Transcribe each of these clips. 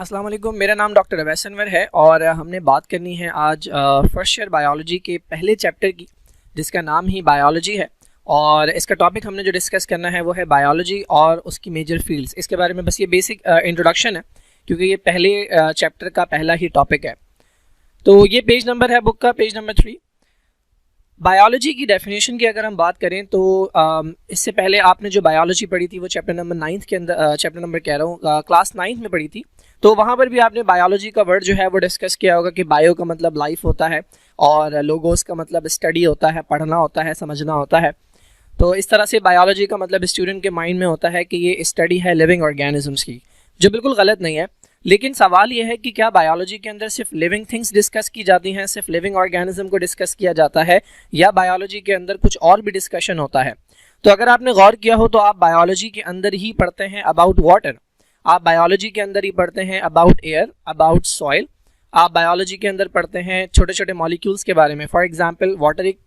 अस्सलाम वालेकुम, मेरा नाम डॉक्टर अवैस अनवर है और हमने बात करनी है आज फर्स्ट ईयर बायोलॉजी के पहले चैप्टर की, जिसका नाम ही बायोलॉजी है। और इसका टॉपिक हमने जो डिस्कस करना है वो है बायोलॉजी और उसकी मेजर फील्ड्स। इसके बारे में बस ये बेसिक इंट्रोडक्शन है, क्योंकि ये पहले चैप्टर का पहला ही टॉपिक है। तो ये पेज नंबर है बुक का, पेज नंबर 3। बायोलॉजी की डेफिनेशन की अगर हम बात करें तो इससे पहले आपने जो बायोलॉजी पढ़ी थी वो चैप्टर नंबर 9 के अंदर, चैप्टर नंबर कह रहा हूँ, क्लास 9 में पढ़ी थी। तो वहाँ पर भी आपने बायोलॉजी का वर्ड जो है वो डिस्कस किया होगा कि बायो का मतलब लाइफ होता है और लोगोस का मतलब स्टडी होता है, पढ़ना होता है, समझना होता है। तो इस तरह से बायोलॉजी का मतलब स्टूडेंट के माइंड में होता है कि ये स्टडी है लिविंग ऑर्गेनिजम्स की, जो बिल्कुल गलत नहीं है। लेकिन सवाल ये है कि क्या बायोलॉजी के अंदर सिर्फ लिविंग थिंग्स डिस्कस की जाती हैं, सिर्फ लिविंग ऑर्गेनिज्म को डिस्कस किया जाता है, या बायोलॉजी के अंदर कुछ और भी डिस्कशन होता है? तो अगर आपने गौर किया हो तो आप बायोलॉजी के अंदर ही पढ़ते हैं अबाउट वाटर, आप बायोलॉजी के अंदर ही पढ़ते हैं अबाउट एयर, अबाउट सॉइल, आप बायोलॉजी के अंदर पढ़ते हैं छोटे छोटे मॉलिक्यूल्स के बारे में। फॉर एग्जाम्पल, वाटर एक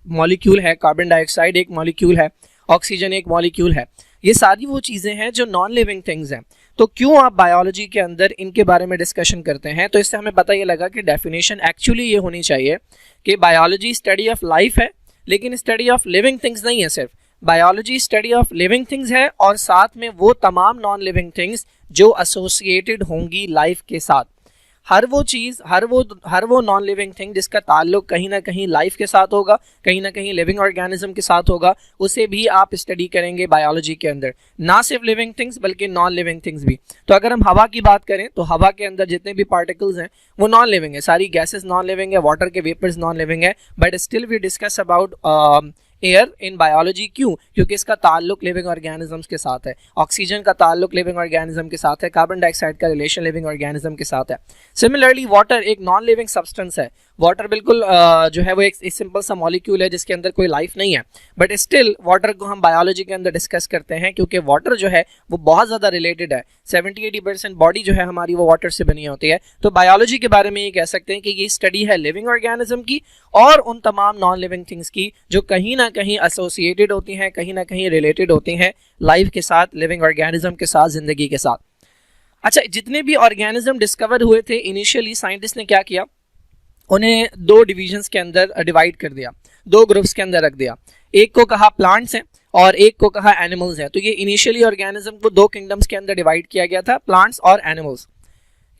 मॉलिक्यूल है, कार्बन डाइऑक्साइड एक मॉलिक्यूल है, ऑक्सीजन एक मॉलिक्यूल है। ये सारी वो चीज़ें हैं जो नॉन लिविंग थिंग्स हैं। तो क्यों आप बायोलॉजी के अंदर इनके बारे में डिस्कशन करते हैं? तो इससे हमें पता ये लगा कि डेफिनेशन एक्चुअली ये होनी चाहिए कि बायोलॉजी स्टडी ऑफ लाइफ है, लेकिन स्टडी ऑफ लिविंग थिंग्स नहीं है। सिर्फ biology study of living things है और साथ में वो तमाम नॉन लिविंग थिंग्स जो एसोसिएटेड होंगी लाइफ के साथ। हर वो चीज़, हर वो नॉन लिविंग थिंग जिसका ताल्लुक कहीं ना कहीं लाइफ के साथ होगा, कहीं ना कहीं लिविंग ऑर्गेनिज्म के साथ होगा, उसे भी आप स्टडी करेंगे बायोलॉजी के अंदर। ना सिर्फ लिविंग थिंग्स बल्कि नॉन लिविंग थिंग्स भी। तो अगर हम हवा की बात करें तो हवा के अंदर जितने भी पार्टिकल्स हैं वो नॉन लिविंग है, सारी गैसेस नॉन लिविंग है, वाटर के वेपर्स नॉन लिविंग है, but still we discuss about air in biology. क्यों? क्योंकि इसका ताल्लुक लिविंग ऑर्गेनिजम्स के साथ है, ऑक्सीजन का ताल्लुक लिविंग ऑर्गेनिज्म के साथ है, कार्बन डाइऑक्साइड का रिलेशन लिविंग ऑर्गेनिज्म के साथ है। सिमिलरली वाटर एक नॉन लिविंग सब्सटेंस है। वाटर बिल्कुल जो है वो एक सिंपल सा मॉलिक्यूल है जिसके अंदर कोई लाइफ नहीं है, बट स्टिल वाटर को हम बायोलॉजी के अंदर डिस्कस करते हैं क्योंकि वाटर जो है वो बहुत ज़्यादा रिलेटेड है। 70-80% बॉडी जो है हमारी वो वाटर से बनी होती है। तो बायोलॉजी के बारे में ये कह सकते हैं कि ये स्टडी है लिविंग ऑर्गेनिज्म की और उन तमाम नॉन लिविंग थिंग्स की जो कहीं ना कहीं एसोसिएटेड होती हैं, कहीं ना कहीं रिलेटेड होती हैं लाइफ के साथ, लिविंग ऑर्गेनिज्म के साथ, जिंदगी के साथ। अच्छा, जितने भी ऑर्गेनिज्म डिस्कवर हुए थे इनिशियली साइंटिस्ट ने क्या किया, उन्हें दो डिविजन्स के अंदर डिवाइड कर दिया, दो ग्रुप्स के अंदर रख दिया। एक को कहा प्लांट्स हैं और एक को कहा एनिमल्स हैं। तो ये इनिशियली ऑर्गेनिज्म को दो किंगडम्स के अंदर डिवाइड किया गया था, प्लांट्स और एनिमल्स।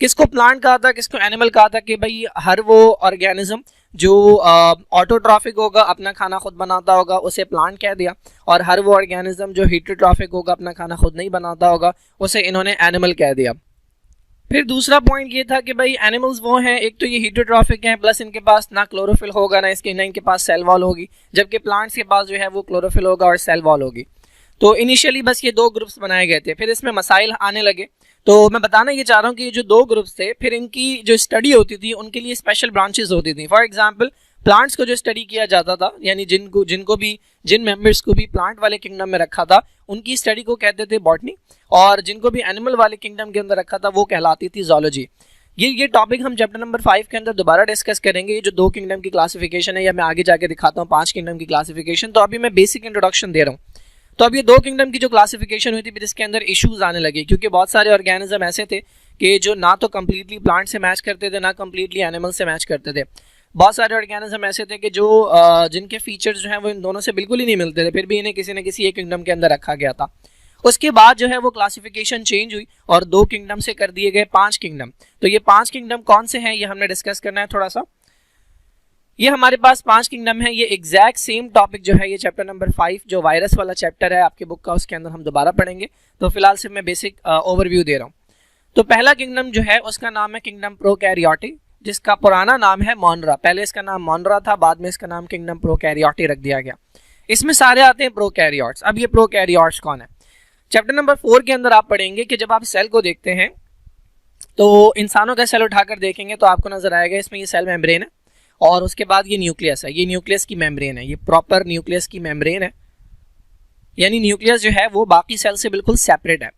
किसको प्लांट कहा था, किसको एनिमल कहा था? कि भाई हर वो ऑर्गेनिज्म जो ऑटोट्रॉफिक होगा, अपना खाना खुद बनाता होगा, उसे प्लांट कह दिया, और हर वो ऑर्गेनिज्म जो हीटरोट्रॉफिक होगा, अपना खाना खुद नहीं बनाता होगा, उसे इन्होंने एनिमल कह दिया। फिर दूसरा पॉइंट ये था कि भाई एनिमल्स वो हैं, एक तो ये हीटरोट्रॉफिक हैं, प्लस इनके पास ना क्लोरोफिल होगा ना इनके पास सेल वॉल होगी, जबकि प्लांट्स के पास जो है वो क्लोरोफिल होगा और सेल वॉल होगी। तो इनिशियली बस ये दो ग्रुप्स बनाए गए थे। फिर इसमें मसाइल आने लगे। तो मैं बताना ये चाह रहा हूँ कि ये जो दो ग्रुप्स थे, फिर इनकी जो स्टडी होती थी उनके लिए स्पेशल ब्रांचेस होती थी। फॉर एग्जांपल, प्लांट्स को जो स्टडी किया जाता था, यानी जिन मेंबर्स को भी प्लांट वाले किंगडम में रखा था उनकी स्टडी को कहते थे बॉटनी, और जिनको भी एनिमल वाले किंगडम के अंदर रखा था वो कहलाती थी जूलॉजी। ये टॉपिक हम चैप्टर नंबर 5 के अंदर दोबारा डिस्कस करेंगे। ये जो दो किंगडम की क्लासिफिकेशन है, या मैं आगे जाके दिखाता हूँ 5 किंगडम की क्लासिफिकेशन। तो अभी मैं बेसिक इंट्रोडक्शन दे रहा हूँ। तो अब ये दो किंगडम की जो क्लासिफिकेशन हुई थी, फिर इसके अंदर इश्यूज आने लगे, क्योंकि बहुत सारे ऑर्गेनिज्म ऐसे थे कि जो ना तो कम्प्लीटली प्लांट से मैच करते थे, ना कम्प्लीटली एनिमल से मैच करते थे। बहुत सारे ऑर्गेनिज्म ऐसे थे कि जो जिनके फीचर्स जो हैं वो इन दोनों से बिल्कुल ही नहीं मिलते थे, फिर भी इन्हें किसी न किसी एक किंगडम के अंदर रखा गया था। उसके बाद जो है वो क्लासिफिकेशन चेंज हुई और दो किंगडम से कर दिए गए 5 किंगडम। तो ये 5 किंगडम कौन से हैं ये हमने डिस्कस करना है थोड़ा सा। ये हमारे पास 5 किंगडम है। ये एग्जैक्ट सेम टॉपिक जो है ये चैप्टर नंबर 5 जो वायरस वाला चैप्टर है आपके बुक का, उसके अंदर हम दोबारा पढ़ेंगे। तो फिलहाल से मैं बेसिक ओवरव्यू दे रहा हूँ। तो पहला किंगडम जो है उसका नाम है किंगडम प्रोकैरियोटी, जिसका पुराना नाम है मोनरा। पहले इसका नाम मोनरा था, बाद में इसका नाम किंगडम प्रोकैरियोटी रख दिया गया। इसमें सारे आते हैं प्रोकैरियोट्स। अब ये प्रोकैरियोट्स कौन है? चैप्टर नंबर 4 के अंदर आप पढ़ेंगे कि जब आप सेल को देखते हैं तो इंसानों का सेल उठाकर देखेंगे तो आपको नजर आएगा इसमें ये सेल मेम्ब्रेन है, और उसके बाद ये न्यूक्लियस है। ये न्यूक्लियस की मेम्ब्रेन है, ये प्रॉपर न्यूक्लियस की मेम्ब्रेन है, यानी न्यूक्लियस जो है वो बाकी सेल से बिल्कुल सेपरेट है।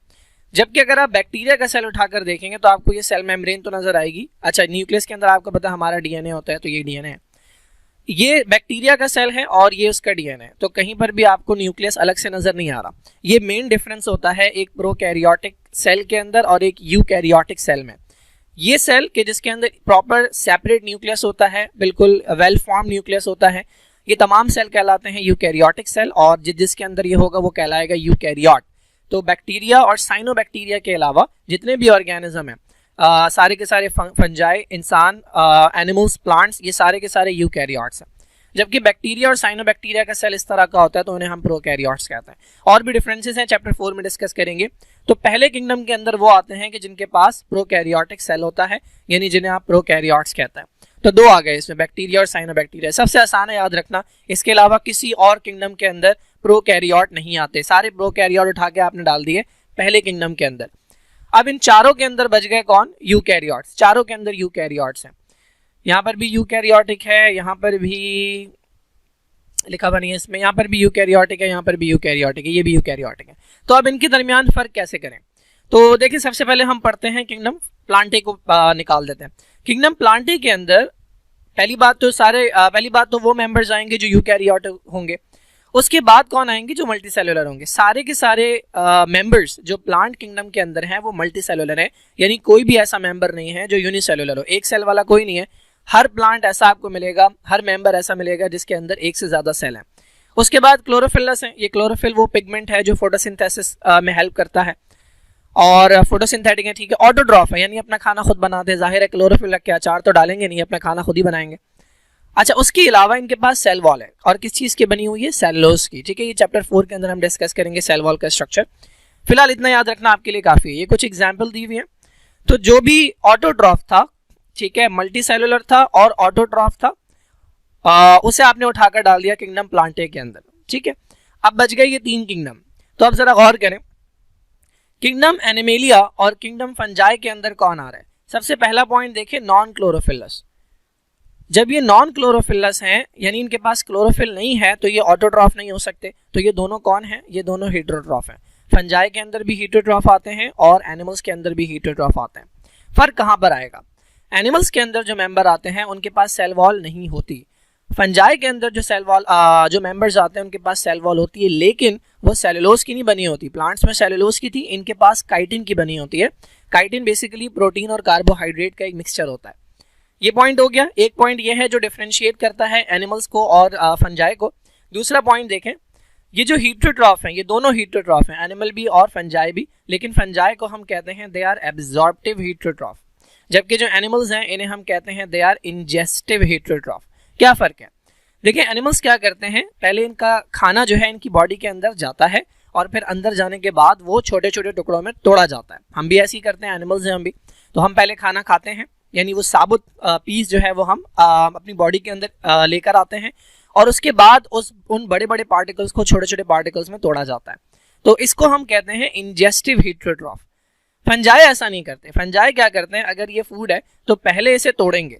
जबकि अगर आप बैक्टीरिया का सेल उठाकर देखेंगे तो आपको ये सेल मेम्ब्रेन तो नजर आएगी। अच्छा, न्यूक्लियस के अंदर आपको पता है हमारा डीएनए होता है, तो ये डीएनए है। ये बैक्टीरिया का सेल है और ये उसका डीएनए, तो कहीं पर भी आपको न्यूक्लियस अलग से नजर नहीं आ रहा। ये मेन डिफरेंस होता है एक प्रोकैरियोटिक सेल के अंदर और एक यूकैरियोटिक सेल में। ये सेल के जिसके अंदर प्रॉपर सेपरेट न्यूक्लियस होता है, बिल्कुल वेल फॉर्म न्यूक्लियस होता है, ये तमाम सेल कहलाते हैं यूकैरियोटिक सेल, और जिसके अंदर ये होगा वो कहलाएगा यूकैरियोट। तो बैक्टीरिया और साइनोबैक्टीरिया के अलावा जितने भी ऑर्गेनिज्म हैं, सारे के सारे फंजाई, इंसान, एनिमल्स, प्लांट्स, ये सारे के सारे यूकैरियोट्स हैं। जबकि बैक्टीरिया और साइनोबैक्टीरिया का सेल इस तरह का होता है तो उन्हें हम प्रोकैरियोट्स कहते हैं। और भी डिफरेंसेस हैं, चैप्टर 4 में डिस्कस करेंगे। तो पहले किंगडम के अंदर वो आते हैं कि जिनके पास प्रोकैरियोटिक सेल होता है, यानी जिन्हें आप प्रोकैरियोट्स कहते हैं। तो दो आ गए इसमें, बैक्टीरिया और साइनोबैक्टीरिया। सबसे आसान है याद रखना, इसके अलावा किसी और किंगडम के अंदर प्रोकैरियोट नहीं आते। सारे प्रोकैरियोट उठा के आपने डाल दिए पहले किंगडम के अंदर। अब इन चारों के अंदर बच गए कौन? यूकैरियोट्स। चारों के अंदर यूकैरियोट्स हैं। यहाँ पर भी यूकैरियोटिक है, यहाँ पर भी लिखा बनी है इसमें, यहाँ पर भी यूकैरियोटिक है, यहाँ पर भी यूकैरियोटिक है, ये भी यूकैरियोटिक है। तो अब इनके दरमियान फर्क कैसे करें? तो देखिए, सबसे पहले हम पढ़ते हैं किंगडम प्लांटे को निकाल देते हैं। किंगडम प्लांटे के अंदर पहली बात तो वो मेंबर्स आएंगे जो यूकैरियोटिक होंगे। उसके बाद कौन आएंगे? जो मल्टी सेलुलर होंगे। सारे के सारे मेंबर्स जो प्लांट किंगडम के अंदर हैं वो मल्टी सेलुलर है, यानी कोई भी ऐसा मेंबर नहीं है जो यूनिसेलुलर हो, एक सेल वाला कोई नहीं है। हर प्लांट ऐसा आपको मिलेगा, हर मेंबर ऐसा मिलेगा जिसके अंदर एक से ज्यादा सेल है। उसके बाद क्लोरोफिलस है। ये क्लोरोफिल वो पिगमेंट है जो फोटोसिंथेसिस में हेल्प करता है और फोटोसिंथेटिक है, ठीक है। ऑटोट्रॉफ है, यानी अपना खाना खुद बनाते हैं। जाहिर है क्लोरोफिल रख के अचार तो डालेंगे नहीं, अपना खाना खुद ही बनाएंगे। अच्छा, उसके अलावा इनके पास सेल वॉल है, और किस चीज की बनी हुई है? सेलुलोज की, ठीक है। ये चैप्टर 4 के अंदर हम डिस्कस करेंगे सेल वॉल का स्ट्रक्चर। फिलहाल इतना याद रखना आपके लिए काफी है। ये कुछ एग्जाम्पल दी हुई है। तो जो भी ऑटोट्रॉफ था, ठीक है, मल्टी सेलुलर था और ऑटोट्रॉफ था, उसे आपने उठाकर डाल दिया किंगडम प्लांटे के अंदर, ठीक है। अब बच गए ये तीन किंगडम। तो अब जरा गौर करें, किंगडम एनिमेलिया और किंगडम फंजाई के अंदर कौन आ रहा है? सबसे पहला पॉइंट देखिए, नॉन क्लोरोफिलस। जब ये नॉन क्लोरोफिलस हैं, यानी इनके पास क्लोरोफिल नहीं है, तो ये ऑटोट्रॉफ नहीं हो सकते। तो ये दोनों कौन है? ये दोनों हेटेरोट्रॉफ हैं। फंजाई के अंदर भी हेटेरोट्रॉफ आते हैं और एनिमल्स के अंदर भी हेटेरोट्रॉफ आते हैं। फर्क कहाँ पर आएगा? एनिमल्स के अंदर जो मेंबर आते हैं उनके पास सेल वॉल नहीं होती। फंजाई के अंदर जो सेल वॉल जो मेंबर्स आते हैं उनके पास सेल वॉल होती है, लेकिन वो सेलुलोज की नहीं बनी होती। प्लांट्स में सेलुलोज की थी, इनके पास काइटिन की बनी होती है। काइटिन बेसिकली प्रोटीन और कार्बोहाइड्रेट का एक मिक्सचर होता है। ये पॉइंट हो गया। एक पॉइंट ये है जो डिफरेंशिएट करता है एनिमल्स को और फंजाई को। दूसरा पॉइंट देखें, ये जो हेटेरोट्रॉफ हैं, ये दोनों हेटेरोट्रॉफ हैं, एनिमल भी और फंजाई भी, लेकिन फंजाई को हम कहते हैं दे आर एब्जॉर्प्टिव हेटेरोट्रॉफ, जबकि जो एनिमल्स हैं इन्हें हम कहते हैं दे आर इंजेस्टिव हेटेरोट्रॉफ। क्या फर्क है? देखिए, एनिमल्स क्या करते हैं, पहले इनका खाना जो है इनकी बॉडी के अंदर जाता है और फिर अंदर जाने के बाद वो छोटे छोटे टुकड़ों में तोड़ा जाता है। हम भी ऐसे ही करते हैं, एनिमल्स हैं हम भी। तो हम पहले खाना खाते हैं, यानी वो साबुत पीस जो है वो हम अपनी बॉडी के अंदर लेकर आते हैं और उसके बाद उन बड़े बड़े पार्टिकल्स को छोटे छोटे पार्टिकल्स में तोड़ा जाता है। तो इसको हम कहते हैं इंजेस्टिव हेटेरोट्रॉफ। फंजाई ऐसा नहीं करते। फंजाई क्या करते हैं, अगर ये फूड है तो पहले इसे तोड़ेंगे,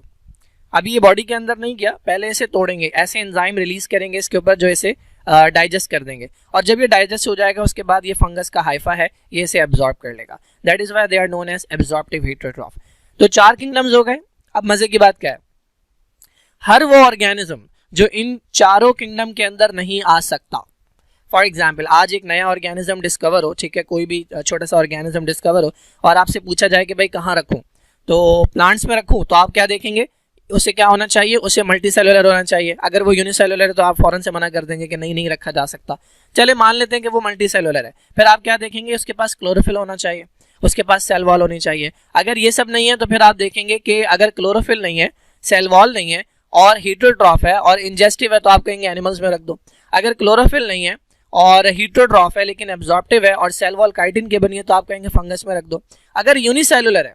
अभी ये बॉडी के अंदर नहीं गया, पहले इसे तोड़ेंगे, ऐसे एंजाइम रिलीज करेंगे इसके ऊपर जो इसे डाइजेस्ट कर देंगे, और जब ये डाइजेस्ट हो जाएगा उसके बाद ये फंगस का हाइफा है, ये इसे एब्जॉर्ब कर लेगा। That is why they are known as absorptive heterotroph. तो 4 किंगडम्स हो गए। अब मजे की बात क्या है, हर वो ऑर्गेनिज्म जो इन चारों किंगडम के अंदर नहीं आ सकता। फॉर एग्जाम्पल, आज एक नया ऑर्गेनिज्म डिस्कवर हो, ठीक है, कोई भी छोटा सा ऑर्गेनिज्म डिस्कवर हो और आपसे पूछा जाए कि भाई कहाँ रखूँ, तो प्लांट्स में रखूँ, तो आप क्या देखेंगे, उसे क्या होना चाहिए, उसे मल्टी सेलुलर होना चाहिए। अगर वो यूनिसेलुलर है तो आप फौरन से मना कर देंगे कि नहीं रखा जा सकता। चले मान लेते हैं कि वो मल्टी सेलुलर है, फिर आप क्या देखेंगे, उसके पास क्लोरोफिल होना चाहिए, उसके पास सेल वॉल होनी चाहिए। अगर ये सब नहीं है तो फिर आप देखेंगे कि अगर क्लोरोफिल नहीं है, सेल वॉल नहीं है और हेटेरोट्रॉफ है और इंजेस्टिव है तो आप कहेंगे एनिमल्स में रख दो। अगर क्लोरोफिल नहीं है और हेटेरोट्रॉफ है लेकिन एब्जॉर्प्टिव है और सेल वॉल काइटिन की बनी है तो आप कहेंगे फंगस में रख दो। अगर यूनिसेलुलर है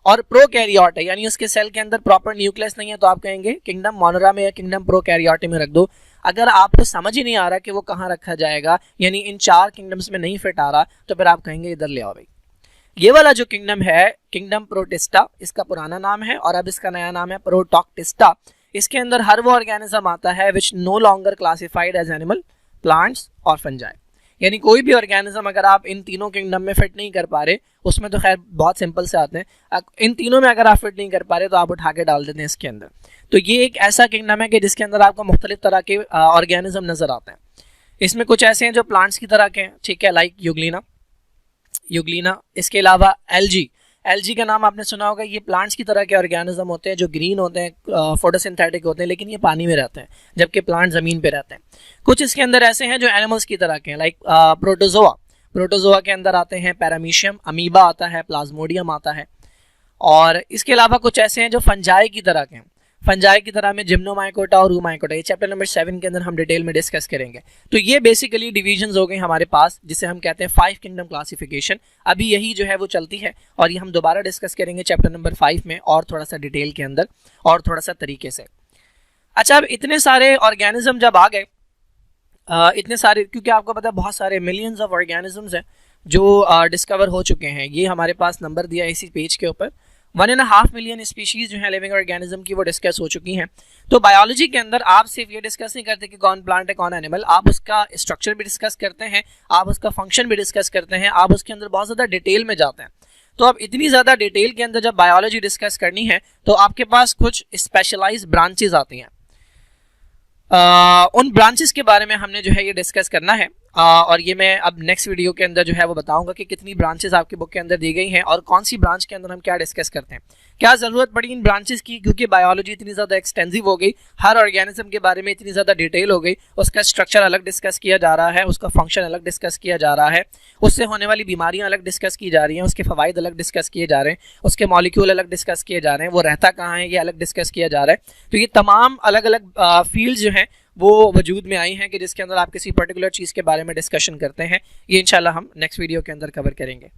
और प्रोकैरियोट है, यानी उसके सेल के अंदर प्रॉपर न्यूक्लियस नहीं है, तो आप कहेंगे किंगडम मोनोरा में या किंगडम प्रोकैरियोटी में रख दो। अगर आपको समझ ही नहीं आ रहा कि वो कहाँ रखा जाएगा, यानी इन 4 किंगडम्स में नहीं फिट आ रहा, तो फिर आप कहेंगे इधर ले आओ भाई। ये वाला जो किंगडम है किंगडम प्रोटिस्टा, इसका पुराना नाम है और अब इसका नया नाम है प्रोटोक्टिस्टा। इसके अंदर हर वो ऑर्गेनिज्म आता है which no longer classified as animal, plants और फंजाई। यानी कोई भी ऑर्गेनिज्म अगर आप इन तीनों किंगडम में फिट नहीं कर पा रहे, उसमें तो खैर बहुत सिंपल से आते हैं, इन तीनों में अगर आप फिट नहीं कर पा रहे तो आप उठा के डाल देते हैं इसके अंदर। तो ये एक ऐसा किंगडम है कि जिसके अंदर आपको मुख्तलिफ तरह के ऑर्गेनिज्म नजर आते हैं। इसमें कुछ ऐसे हैं जो प्लांट्स की तरह के हैं, ठीक है, लाइक यूग्लिना। इसके अलावा एल्जी का नाम आपने सुना होगा। ये प्लांट्स की तरह के ऑर्गेनिज्म होते हैं जो ग्रीन होते हैं, फोटोसिंथेटिक होते हैं, लेकिन ये पानी में रहते हैं जबकि प्लांट ज़मीन पे रहते हैं। कुछ इसके अंदर ऐसे हैं जो एनिमल्स की तरह के हैं, लाइक प्रोटोजोआ के अंदर आते हैं पैरामीशियम, अमीबा आता है, प्लाज्मोडियम आता है। और इसके अलावा कुछ ऐसे हैं जो फंजाई की तरह के हैं। फंजाई की तरह में जिम्नोमाइकोटा और रूमाइकोटा, ये चैप्टर नंबर 7 के अंदर हम डिटेल में डिस्कस करेंगे। तो ये बेसिकली डिविजन्स हो गए हमारे पास, जिसे हम कहते हैं 5 किंगडम क्लासिफिकेशन। अभी यही जो है वो चलती है और ये हम दोबारा डिस्कस करेंगे चैप्टर नंबर 5 में और थोड़ा सा डिटेल के अंदर और थोड़ा सा तरीके से। अच्छा, अब इतने सारे ऑर्गेनिज्म जब आ गए, इतने सारे, क्योंकि आपको पता है बहुत सारे मिलियंस ऑफ ऑर्गेनिजम्स हैं जो डिस्कवर हो चुके हैं। ये हमारे पास नंबर दिया है इसी पेज के ऊपर, 1.5 मिलियन स्पीशीज जो है लिविंग ऑर्गेनिज्म की वो डिस्कस हो चुकी हैं। तो बायोलॉजी के अंदर आप सिर्फ ये डिस्कस नहीं करते कि कौन प्लांट है कौन एनिमल, आप उसका स्ट्रक्चर भी डिस्कस करते हैं, आप उसका फंक्शन भी डिस्कस करते हैं, आप उसके अंदर बहुत ज़्यादा डिटेल में जाते हैं। तो अब इतनी ज़्यादा डिटेल के अंदर जब बायोलॉजी डिस्कस करनी है तो आपके पास कुछ स्पेशलाइज्ड ब्रांचेज आती हैं। उन ब्रांचेस के बारे में हमने जो है ये डिस्कस करना है, और ये मैं अब नेक्स्ट वीडियो के अंदर जो है वो बताऊंगा कि कितनी ब्रांचेस आपकी बुक के अंदर दी गई हैं और कौन सी ब्रांच के अंदर हम क्या डिस्कस करते हैं, क्या ज़रूरत पड़ी इन ब्रांचेस की, क्योंकि बायोलॉजी इतनी ज़्यादा एक्सटेंसिव हो गई, हर ऑर्गेनिज्म के बारे में इतनी ज़्यादा डिटेल हो गई, उसका स्ट्रक्चर अलग डिस्कस किया जा रहा है, उसका फंक्शन अलग डिस्कस किया जा रहा है, उससे होने वाली बीमारियाँ अलग डिस्कस की जा रही हैं, उसके फ़वाइद अलग डिस्कस किए जा रहे हैं, उसके मॉलिक्यूल अलग डिस्कस किए जा रहे हैं, वो रहता कहाँ है ये अलग डिस्कस किया जा रहा है। तो ये तमाम अलग अलग फील्ड्स जो हैं वो वजूद में आई हैं कि जिसके अंदर आप किसी पर्टिकुलर चीज़ के बारे में डिस्कशन करते हैं। ये इंशाल्लाह हम नेक्स्ट वीडियो के अंदर कवर करेंगे।